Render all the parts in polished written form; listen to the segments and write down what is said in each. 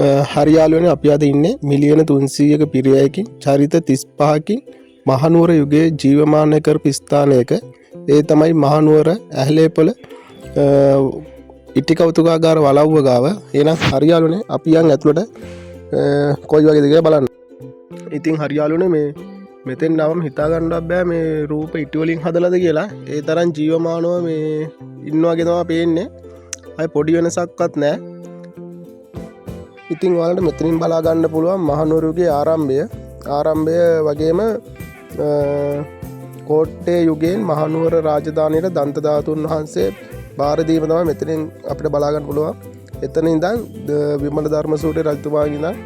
හරි යාළුවනේ අපි අද ඉන්නේ මිලියන 300ක පිරියයකින් චරිත 35කින් මහනුවර යුගයේ ජීවමාන කරපු ස්ථානයක ඒ තමයි මහනුවර ඇහලේපොළ ඉටි කෞතුකාගාර වලව්ව ගාව. එහෙනම් හරි යාළුවනේ අපි යන් ඇතුළට කොයි වගේද කියලා බලන්න. ඉතින් හරි යාළුවනේ මේ මෙතෙන් නවම හිතා ගන්නවත් බෑ මේ රූප ඉටි වලින් හදලාද කියලා. ඒ තරම් ජීවමානව මේ ඉන්නවා වගේ තමයි පේන්නේ. අය පොඩි වෙනසක්වත් නැහැ. ඉතින් ඔයාලට මෙතනින් බලා ගන්න පුළුවන් මහනුවරගේ ආරම්භය වගේම කෝට්ටේ යුගයෙන් මහනුවර රාජධානියට දන්ත ධාතුන් වහන්සේ බාර දීම තමයි මෙතනින් අපිට බලා ගන්න පුළුවන්. එතන ඉඳන් විමල ධර්මසූරි රජතුමාගේ ඉඳන්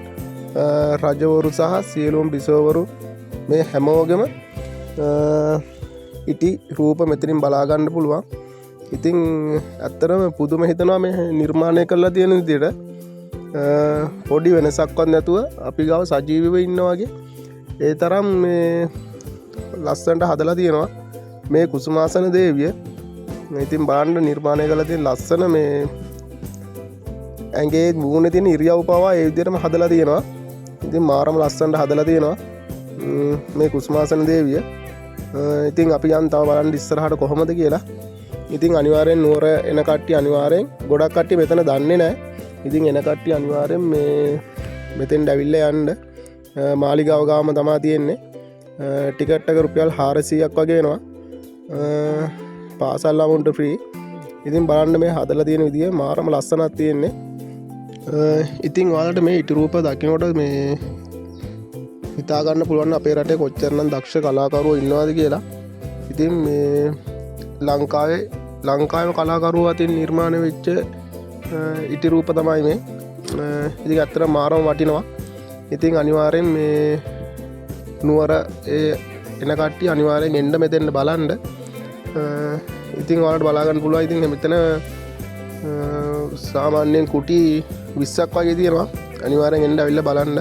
රජවරු සහ සියලුම බිසෝවරු මේ හැමෝගෙම ඉටි රූප මෙතනින් බලා ගන්න පුළුවන්. ඉතින් ඇත්තටම පුදුම හිතනවා මේ නිර්මාණය කරලා තියෙන විදිහට. පොඩි වෙනසක්වත් නැතුව අපි ගාව සජීවීව ඉන්නා වගේ ඒ තරම් මේ ලස්සනට හදලා තියෙනවා මේ කුසුමාසන දේවිය. ඉතින් බලන්න නිර්මාණය කරලා තියෙන ලස්සන මේ ඇඟේ මූණේ තියෙන ඉරියව් පවා ඒ විදිහටම හදලා තියෙනවා. ඉතින් මාරම ලස්සනට හදලා තියෙනවා මේ කුසුමාසන දේවිය. ඉතින් අපි යන් තව බලන්න ඉස්සරහට කොහොමද කියලා. ඉතින් අනිවාර්යෙන් නුවර එන කට්ටිය අනිවාර්යෙන් ගොඩක් කට්ටිය මෙතන දන්නේ නැහැ. ඉතින් එන කට්ටිය අනිවාර්යෙන් මේ මෙතෙන්ට ඇවිල්ලා යන්න. මාලිගාව ගාම තමයි තියෙන්නේ. ටිකට් එක රුපියල් 400ක් වගේ එනවා. පාසල් ළමුන්ට ෆ්‍රී. ඉතින් බලන්න මේ හදලා තියෙන විදිය මාරම ලස්සනක් තියෙන්නේ. ඉතින් ඔයාලට මේ ඉටි රූප දකිනකොට මේ හිතා ගන්න පුළුවන් අපේ රටේ කොච්චරනම් දක්ෂ කලාකරුවෝ ඉන්නවද කියලා. ඉතින් මේ ලංකාවේ කලාකරුවෝ අතින් නිර්මාණය වෙච්ච ඉටි රූප තමයි මේ. ඉතින් ඇත්තට මාරම වටිනවා. ඉතින් අනිවාර්යෙන් මේ නුවර එන කට්ටිය අනිවාර්යෙන් එන්න මෙතෙන් බලන්න. ඉතින් ඔයාලට බලා ගන්න පුළුවන්. ඉතින් මෙතන සාමාන්‍යයෙන් කුටි 20ක් වගේ තියෙනවා. අනිවාර්යෙන් එන්න අවිල්ල බලන්න.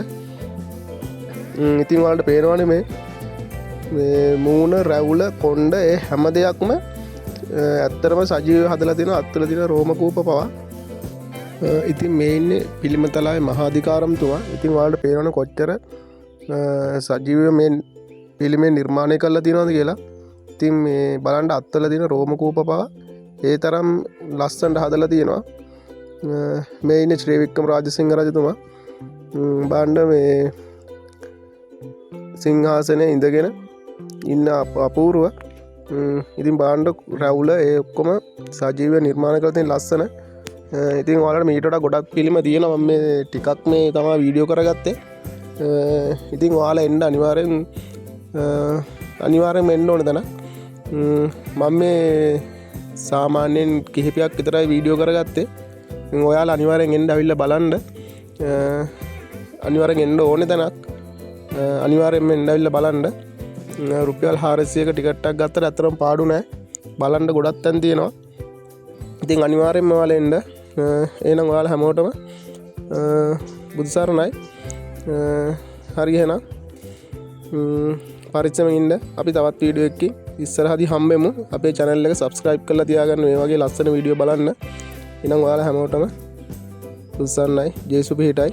ඉතින් ඔයාලට පේනවනේ මේ මූණ රැවුල කොණ්ඩ ඒ හැම දෙයක්ම ඇත්තටම සජීවව හදලා තියෙනවා. අත්වල තියෙන රෝම කූප පවා. ඉතින් මේ ඉන්නේ පිළිමතලාවේ මහාධිකාරම්තුමා. ඉතින් ඔයාලට පේනවනේ කොච්චර සජීවව මේ පිළිමේ නිර්මාණය කරලා තියෙනවද කියලා. ඉතින් මේ බලන්න අත්වල තියෙන රෝම කූප පවා ඒ තරම් ලස්සනට හදලා තියෙනවා. මේ ඉන්නේ ශ්‍රී වික්‍රම රාජසිංහ රජතුමා. බලන්න මේ සිංහාසනයේ ඉඳගෙන ඉන්න අපූර්ව. ඉතින් බලන්න රැවුල ඒ ඔක්කොම සජීවව නිර්මාණය කරලා තියෙන ලස්සන. ඉතින් ඔයාලට මීට වඩා ගොඩක් පිළිම තියෙනවා. මම මේ ටිකක් මේ තමයි වීඩියෝ කරගත්තේ. ඉතින් ඔයාලා එන්න අනිවාර්යෙන්ම එන්න ඕනේ දන. මම මේ සාමාන්‍යයෙන් කිහිපයක් විතරයි වීඩියෝ කරගත්තේ. ඔයාලා අනිවාර්යෙන් එන්න අවිල්ල බලන්න. අනිවාර්යෙන් එන්න ඕනේ තැනක්. අනිවාර්යෙන්ම එන්න අවිල්ල බලන්න. රුපියල් 400ක ටිකට් එකක් ගත්තට අතරම පාඩු නැහැ. බලන්න ගොඩක් තැන් තියෙනවා. ඉතින් අනිවාර්යෙන්ම ඔයාලා එන්න. එහෙනම් ඔයාලා හැමෝටම බුදු සරණයි. හරි එහෙනම් පරිස්සමෙන් ඉන්න. අපි තවත් වීඩියෝ එකකින් ඉස්සරහදී හම්බෙමු. අපේ channel එක subscribe කරලා තියාගන්න මේ වගේ ලස්සන වීඩියෝ බලන්න. එහෙනම් ඔයාලා හැමෝටම බුදු සරණයි. ජේසුස් පිහිටයි.